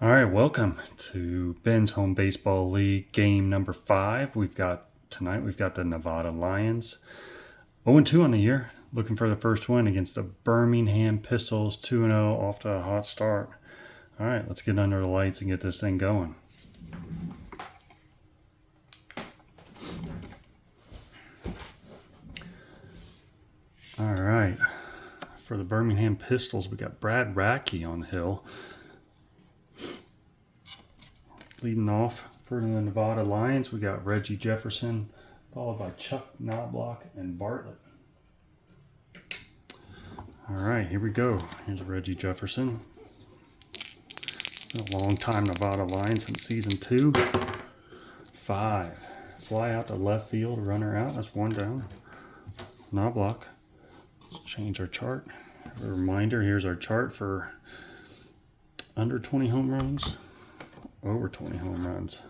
All right, welcome to Ben's Home Baseball League game number 5. We've got the Nevada Lions 0-2 on the year, looking for the first win against the Birmingham Pistols, 2-0 off to a hot start. All right, let's get under the lights and get this thing going. All right, for the Birmingham Pistols, we got Brad Radke on the hill. Leading off for the Nevada Lions, we got Reggie Jefferson, followed by Chuck Knobloch and Bartlett. All right, here we go. Here's Reggie Jefferson. A long-time Nevada Lion since season 2. 5. Fly out to left field, runner out. That's 1 down. Knobloch. Let's change our chart. A reminder, here's our chart for under 20 home runs. Over 20 home runs.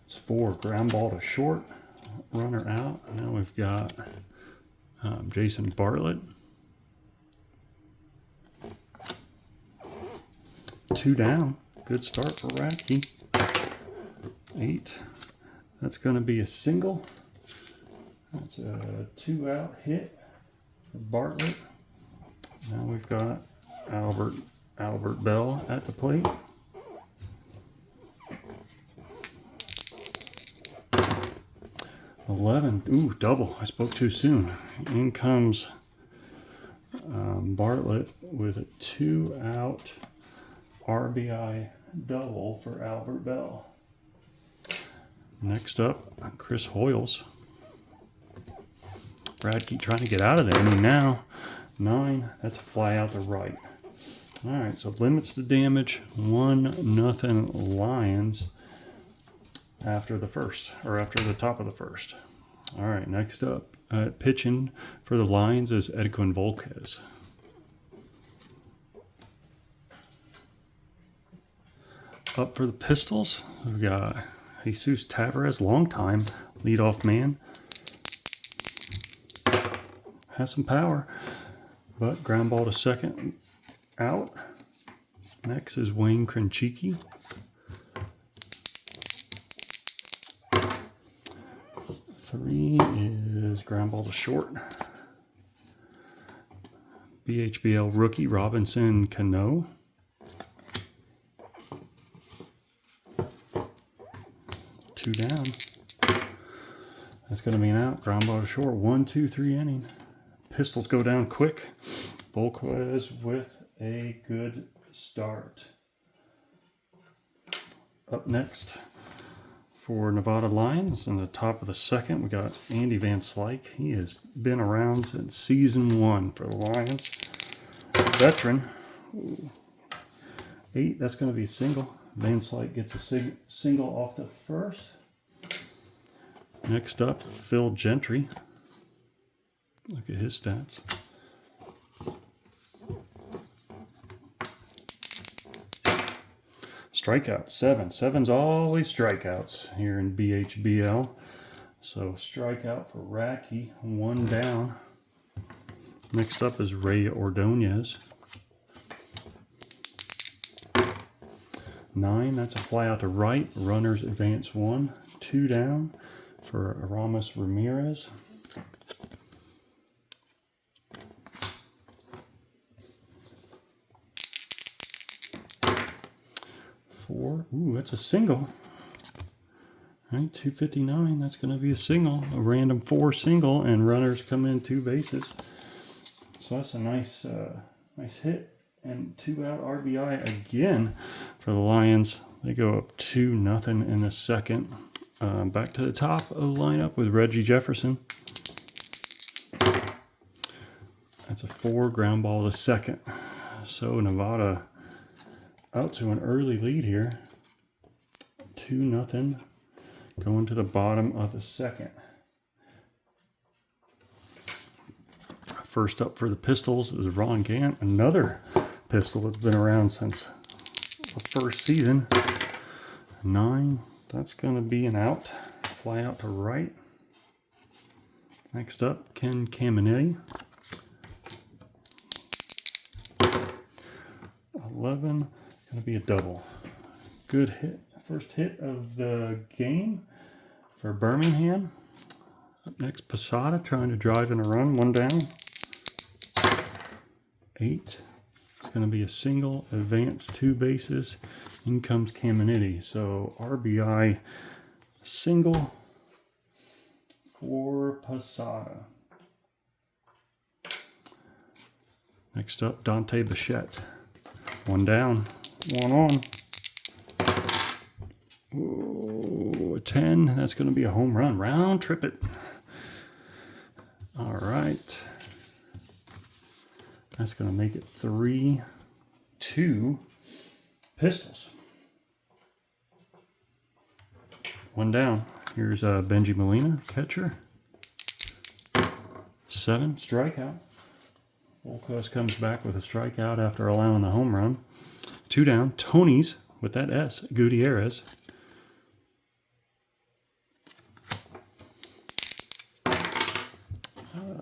It's 4. Ground ball to short. Runner out. Now we've got Jason Bartlett. 2 down. Good start for Radke. 8. That's going to be a single. That's a 2-out hit for Bartlett. Now we've got Albert Bell at the plate. 11. Ooh, double. I spoke too soon. In comes Bartlett with a 2-out RBI double for Albert Bell. Next up, Chris Hoyles. Radke trying to get out of there. Now, 9. That's a fly out to right. All right, so limits the damage. 1-0 Lions after the first, or after the top of the first. All right, next up, pitching for the Lions is Edwin Volquez. Up for the Pistols, we've got Jesus Tavares, longtime leadoff man. Has some power, but ground ball to second, out. Next is Wayne Krenchicki. 3 is ground ball to short. BHBL rookie Robinson Cano. 2 down. That's going to be an out. Ground ball to short. 1, 2, 3 inning. Pistols go down quick. Volquez with a good start. Up next for Nevada Lions, in the top of the second, we got Andy Van Slyke. He has been around since season 1 for the Lions. Veteran. 8, that's going to be a single. Van Slyke gets a single off the first. Next up, Phil Gentry. Look at his stats. Strikeout, 7. 7's always strikeouts here in BHBL. So strikeout for Radke, 1 down. Next up is Ray Ordonez. 9, that's a fly out to right. Runners advance 1. 2 down for Aramis Ramirez. 4. Ooh, that's a single. All right, 259. That's going to be a single. A random 4 single, and runners come in 2 bases. So that's a nice hit. And 2-out RBI again for the Lions. They go up 2-0 in the second. Back to the top of the lineup with Reggie Jefferson. That's a 4 ground ball to second. So Nevada out to an early lead here. 2-0. Going to the bottom of the second. First up for the Pistols is Ron Gant, another Pistol that's been around since the first season. 9, that's going to be an out. Fly out to right. Next up, Ken Caminetti. 11. It's going to be a double. Good hit. First hit of the game for Birmingham. Up next, Posada trying to drive in a run. 1 down. 8. It's going to be a single, advance 2 bases. In comes Caminiti. So RBI single for Posada. Next up, Dante Bichette. 1 down, 1 on. Ooh, 10. That's going to be a home run. Round trip it. All right. That's going to make it 3-2 Pistols. 1 down. Here's Benji Molina, catcher. 7, strikeout. Volquez comes back with a strikeout after allowing the home run. 2 down. Tony's with that S, Gutierrez.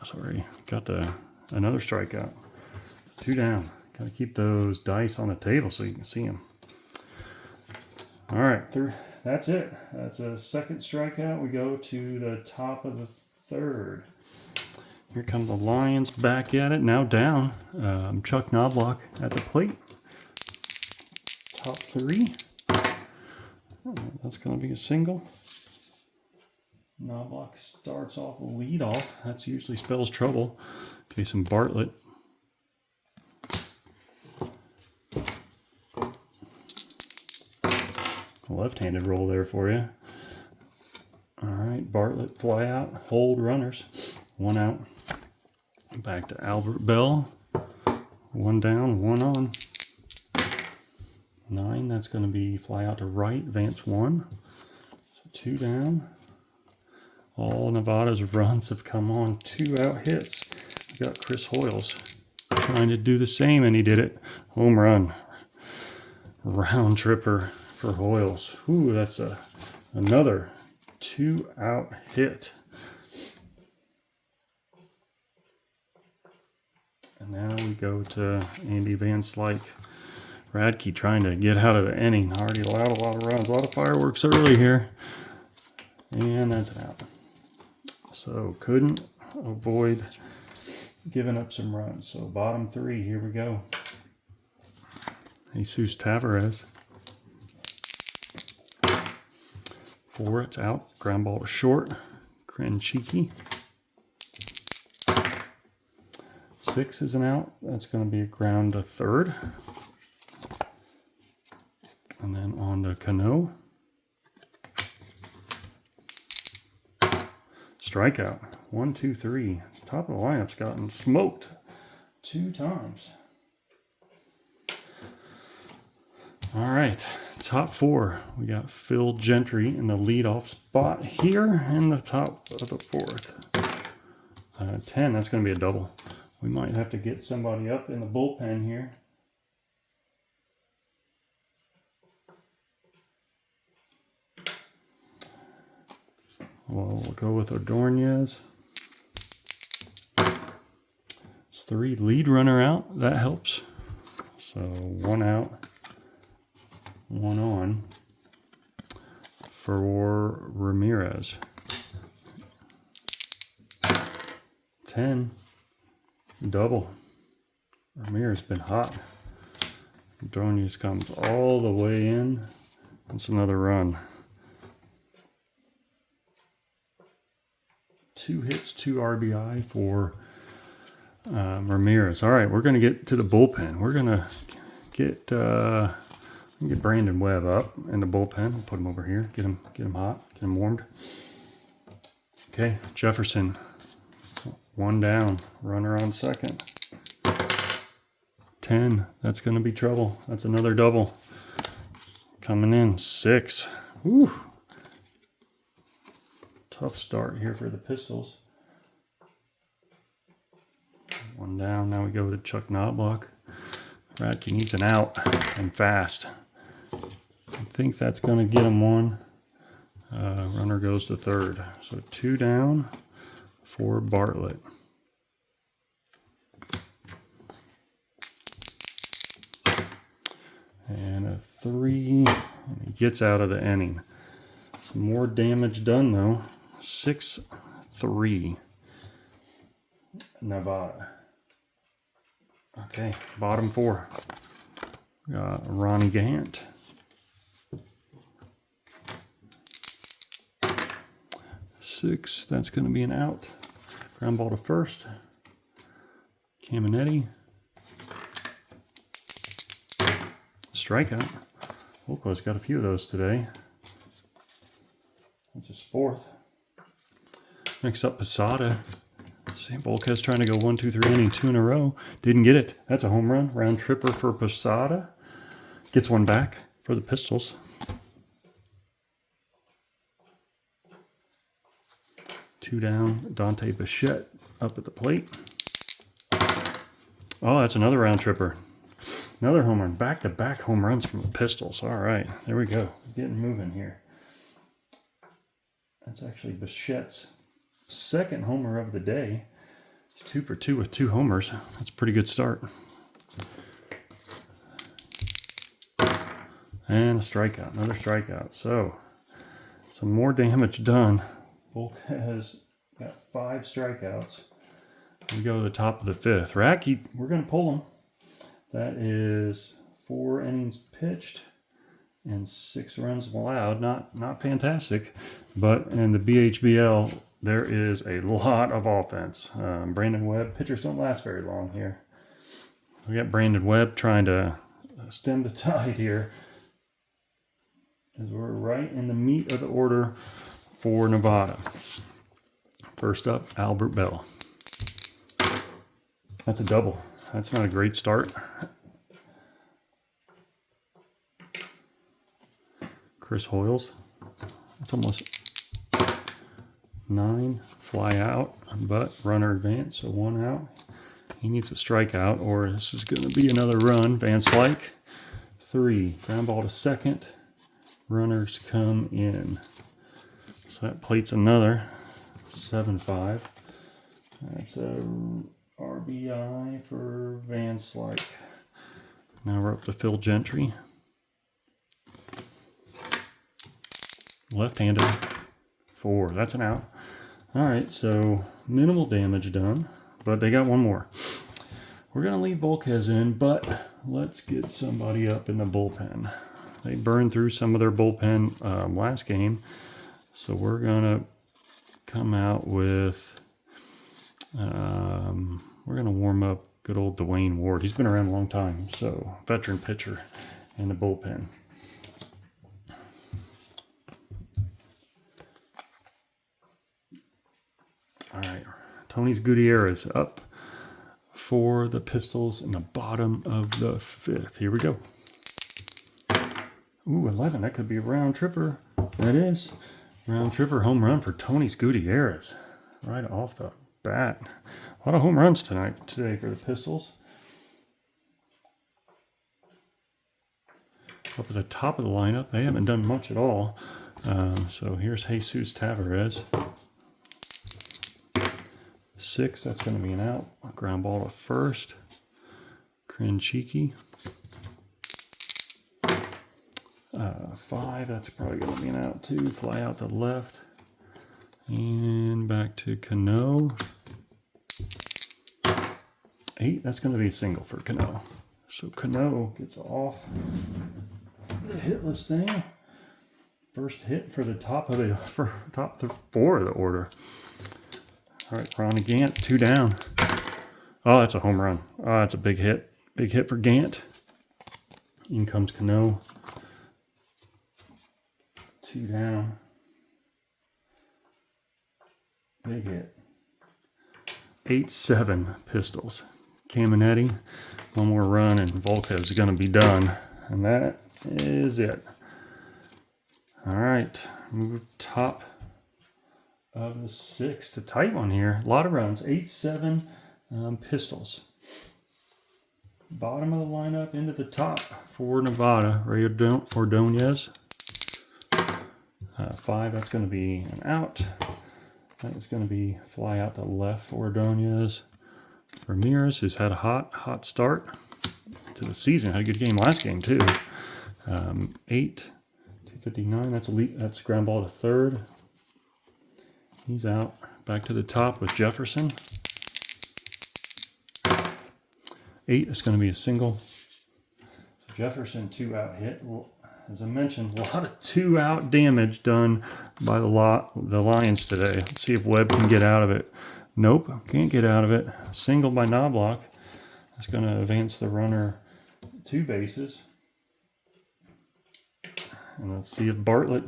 Sorry, got another strikeout. 2 down. Got to keep those dice on the table so you can see them. All right, that's it. That's a second strikeout. We go to the top of the 3rd. Here come the Lions back at it, now down. Chuck Knobloch at the plate. Top 3. That's going to be a single. Knobloch starts off lead off. That usually spells trouble. Jason Bartlett. Left-handed roll there for you. All right, Bartlett fly out, hold runners. 1 out. Back to Albert Bell. 1 down, 1 on. 9, that's going to be fly out to right, advance 1. So 2 down. All Nevada's runs have come on 2 out hits. We got Chris Hoyles trying to do the same, and he did it. Home run. Round tripper for Hoyles. Ooh, that's another 2 out hit. And now we go to Andy Van Slyke. Radke trying to get out of the inning. Already allowed a lot of runs. A lot of fireworks early here. And that's an out. So couldn't avoid giving up some runs. So bottom 3, here we go. Jesus Tavares. 4, it's out. Ground ball to short. Cranchichi. 6 is an out. That's going to be a ground to 3rd. And then on to Cano. Strikeout. 1, 2, 3. Top of the lineup's gotten smoked 2 times. All right, top 4. We got Phil Gentry in the leadoff spot here in the top of the 4th. 10, that's going to be a double. We might have to get somebody up in the bullpen here. Well, we'll go with Ordonez. It's 3, lead runner out. That helps. So 1 out, 1 on for Ramirez. 10, double. Ramirez been hot. Ordonez comes all the way in. That's another run. 2 hits, 2 RBI for Ramirez. All right, we're going to get to the bullpen. We're going to get Brandon Webb up in the bullpen. Put him over here. Get him hot. Get him warmed. Okay, Jefferson. 1 down. Runner on 2nd. 10. That's going to be trouble. That's another double. Coming in. 6. Woo. Tough start here for the Pistols. 1 down. Now we go to Chuck Knobloch. Radke needs an out and fast. I think that's going to get him 1. Runner goes to 3rd. So 2 down for Bartlett. 3, and he gets out of the inning. Some more damage done though. 6-3. Nevada. Okay, bottom 4. Ronnie Gant. 6, that's going to be an out. Ground ball to first. Caminetti. Strikeout. Volko's got a few of those today. That's his 4th. Next up, Posada. St. Volquez trying to go 1, 2, 3 inning, 2 in a row. Didn't get it. That's a home run. Round tripper for Posada. Gets one back for the Pistols. 2 down. Dante Bichette up at the plate. Oh, that's another round tripper. Another home run. Back-to-back home runs from the Pistols. All right, there we go. Getting moving here. That's actually Bichette's 2nd homer of the day. He's 2 for 2 with 2 homers. That's a pretty good start. And a strikeout, another strikeout. So, some more damage done. Volk has got 5 strikeouts. We go to the top of the 5th. Racky, we're going to pull him. That is 4 innings pitched and 6 runs allowed. Not fantastic, but in the BHBL, there is a lot of offense. Brandon Webb, pitchers don't last very long here. We got Brandon Webb trying to stem the tide here, as we're right in the meat of the order for Nevada. First up, Albert Bell. That's a double. That's not a great start. Chris Hoyles. That's almost 9. Fly out, but runner advance, so 1 out. He needs a strikeout, or this is going to be another run. Van Slyke. 3. Ground ball to second. Runners come in. So that plates another 7-5. That's a RBI for Van Slyke. Now we're up to Phil Gentry. Left-handed. 4. That's an out. All right, so minimal damage done, but they got one more. We're going to leave Volquez in, but let's get somebody up in the bullpen. They burned through some of their bullpen last game, so we're going to come out with... we're going to warm up good old Dwayne Ward. He's been around a long time, so veteran pitcher in the bullpen. All right, Tony's Gutierrez up for the Pistols in the bottom of the 5th. Here we go. Ooh, 11. That could be a round tripper. That is. Round tripper home run for Tony's Gutierrez. Right off the bat. A lot of home runs today for the Pistols. Up at the top of the lineup, they haven't done much at all. So here's Jesus Tavares. 6, that's going to be an out. Ground ball to first. Krenchiki. 5, that's probably going to be an out too. Fly out to left. And back to Cano. 8, that's going to be a single for Cano. So Cano gets off the hitless thing. First hit for the top 4 of the order. All right, Ronnie Gant, 2 down. Oh, that's a home run. Oh, that's a big hit. Big hit for Gant. In comes Cano. 2 down. Big hit. 8-7 Pistols. Caminetti, 1 more run, and Volquez is going to be done. And that is it. All right, move top of the 6th. A tight one here. A lot of runs. 8-7 Pistols. Bottom of the lineup into the top for Nevada. Ray Ordonez. 5, that's going to be an out. That's going to be fly out the left for Ordonez. Ramirez, who's had a hot start to the season. Had a good game last game, too. 8, 259. That's ground ball to third. He's out. Back to the top with Jefferson. 8 is going to be a single. So Jefferson 2-out hit. Well, as I mentioned, a lot of 2-out damage done by the Lions today. Let's see if Webb can get out of it. Nope, can't get out of it. Single by Knobloch. That's going to advance the runner 2 bases. And let's see if Bartlett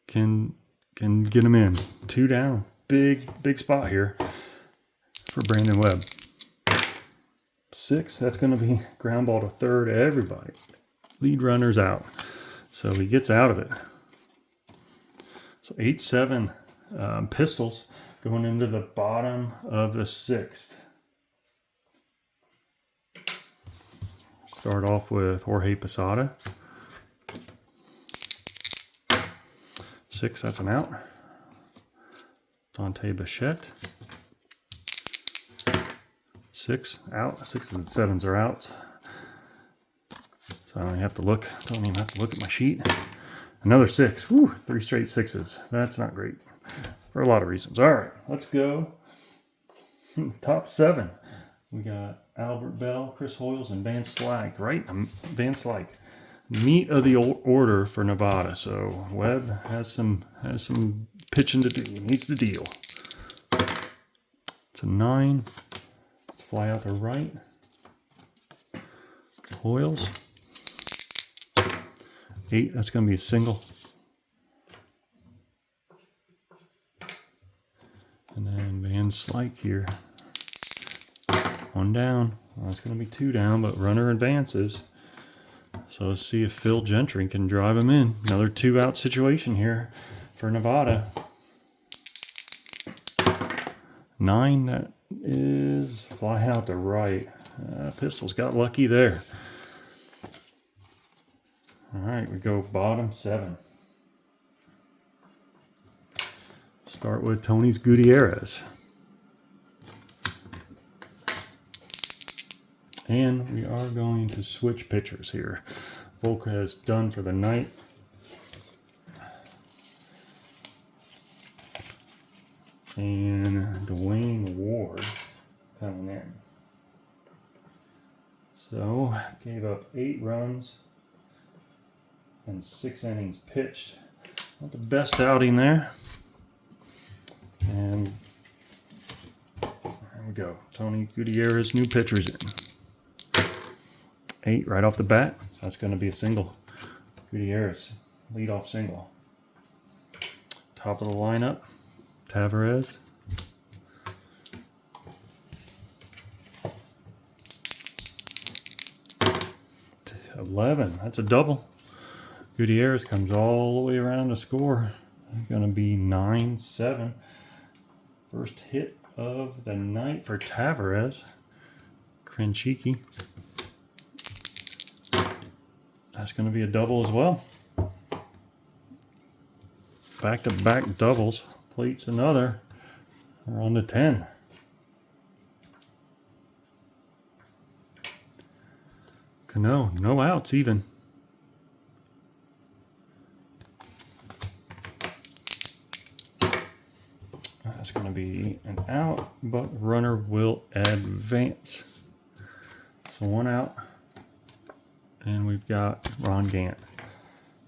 can get him in. 2 down. Big spot here for Brandon Webb. 6, that's going to be ground ball to third. Everybody. Lead runner's out. So he gets out of it. So 8-7 Pistols going into the bottom of the 6th. Start off with Jorge Posada. 6, that's an out. Dante Bichette. 6 out. 6s and 7s are out. So I don't even have to look at my sheet. Another 6. Whew, 3 straight 6s. That's not great for a lot of reasons. All right, let's go. Top 7. We got Albert Bell, Chris Hoyles, and Van Slyke, right? Van Slyke. Meat of the order for Nevada. So Webb has some pitching to do. He needs to deal. It's a 9. Let's fly out to right. Hoyles. 8. That's going to be a single. And then Van Slyke here. 1 down. Well, it's going to be 2 down, but runner advances. So let's see if Phil Gentry can drive him in. Another 2-out situation here for Nevada. 9, that is fly out to right. Pistols got lucky there. All right, we go bottom 7. Start with Tony's Gutierrez. And we are going to switch pitchers here. Volker has done for the night. And Dwayne Ward coming in. So, gave up 8 runs and 6 innings pitched. Not the best outing there. And there we go. Tony Gutierrez, new pitchers in. 8 right off the bat. That's going to be a single. Gutierrez, leadoff single. Top of the lineup, Tavares. 11, that's a double. Gutierrez comes all the way around to score. Going to be 9-7. First hit of the night for Tavares. Krenchiki. That's going to be a double as well. Back-to-back doubles. Plates another. We're on to 10. Cano, no outs even. That's going to be an out, but runner will advance. So 1 out. And we've got Ron Gant.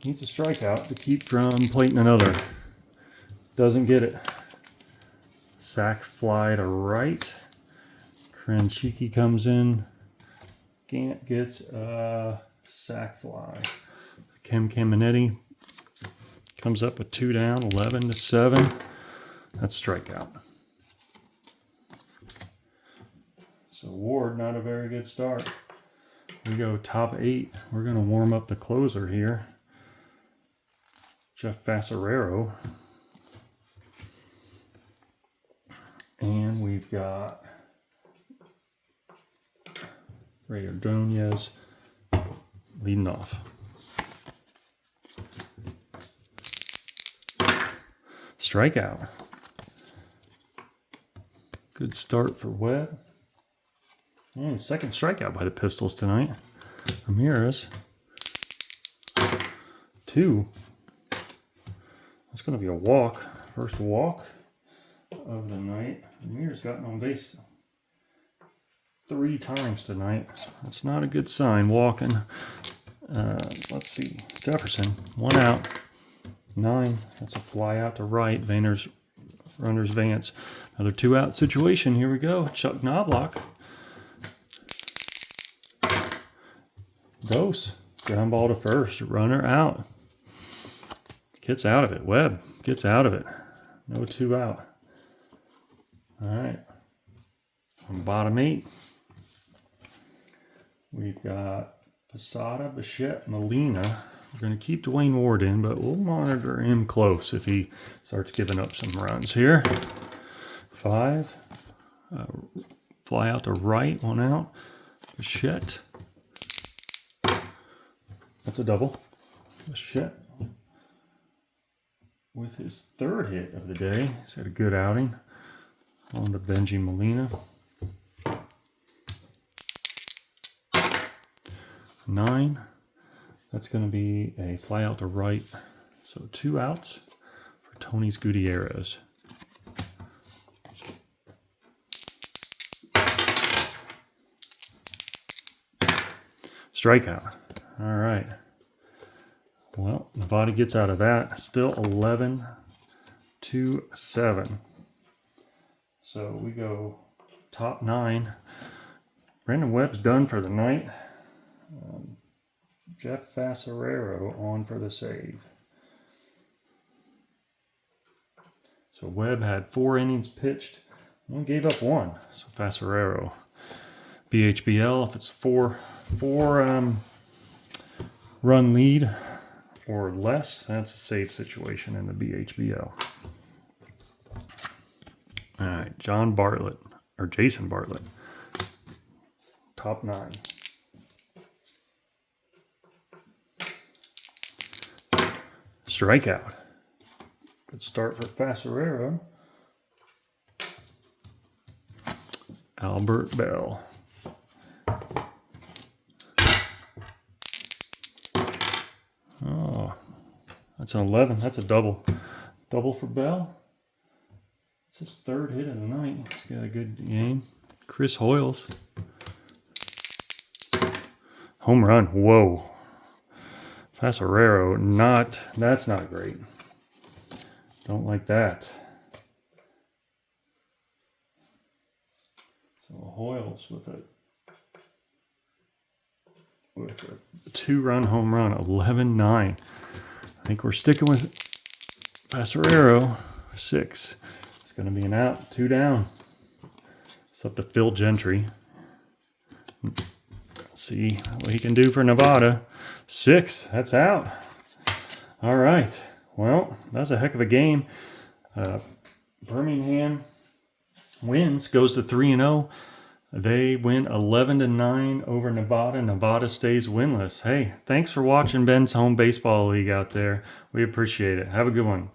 Needs a strikeout to keep from plating another. Doesn't get it. Sack fly to right. Krenchiki comes in. Gant gets a sack fly. Kim Caminetti comes up with 2 down, 11-7. That's strikeout. So Ward, not a very good start. We go top 8. We're going to warm up the closer here. Jeff Fassarero. And we've got Ray Ordonez leading off. Strikeout. Good start for Webb. And second strikeout by the Pistols tonight. Ramirez. 2. That's going to be a walk. First walk of the night. Amir's gotten on base 3 times tonight. That's not a good sign. Walking. Let's see. Jefferson, 1 out. 9. That's a fly out to right. Runners Vance. Another 2 out situation. Here we go. Chuck Knobloch. Dose. Ground ball to first. Runner out. Gets out of it. Webb gets out of it. No 2 out. All right. On bottom 8, we've got Posada, Bichette, Molina. We're going to keep Dwayne Ward in, but we'll monitor him close if he starts giving up some runs here. 5. Fly out to right, 1 out. Bichette. That's a double. Bichette with his 3rd hit of the day. He's had a good outing. On to Benji Molina. 9. That's going to be a fly out to right. So 2 outs for Tony's Gutierrez. Strikeout. All right. Well, Nevada gets out of that. Still 11-7. So we go top 9. Brandon Webb's done for the night. Jeff Fassarero on for the save. So Webb had 4 innings pitched. One gave up 1. So Fassarero. BHBL, if it's 4 run lead or less, that's a save situation in the BHBL. All right, Jason Bartlett. Top 9. Strikeout. Good start for Fassarero. Albert Bell. Oh, that's an 11. That's a double. Double for Bell. It's his 3rd hit of the night. He's got a good game. Chris Hoyles. Home run. Whoa. Fassarero, that's not great. Don't like that. So Hoyles with a 2-run home run, 11-9. I think we're sticking with Fassarero. 6. It's going to be an out, 2 down. It's up to Phil Gentry. See what he can do for Nevada. 6. That's out. All right. Well, that's a heck of a game. Birmingham wins, goes to 3-0. They win 11-9 over Nevada. Nevada stays winless. Hey, thanks for watching Ben's Home Baseball League out there. We appreciate it. Have a good one.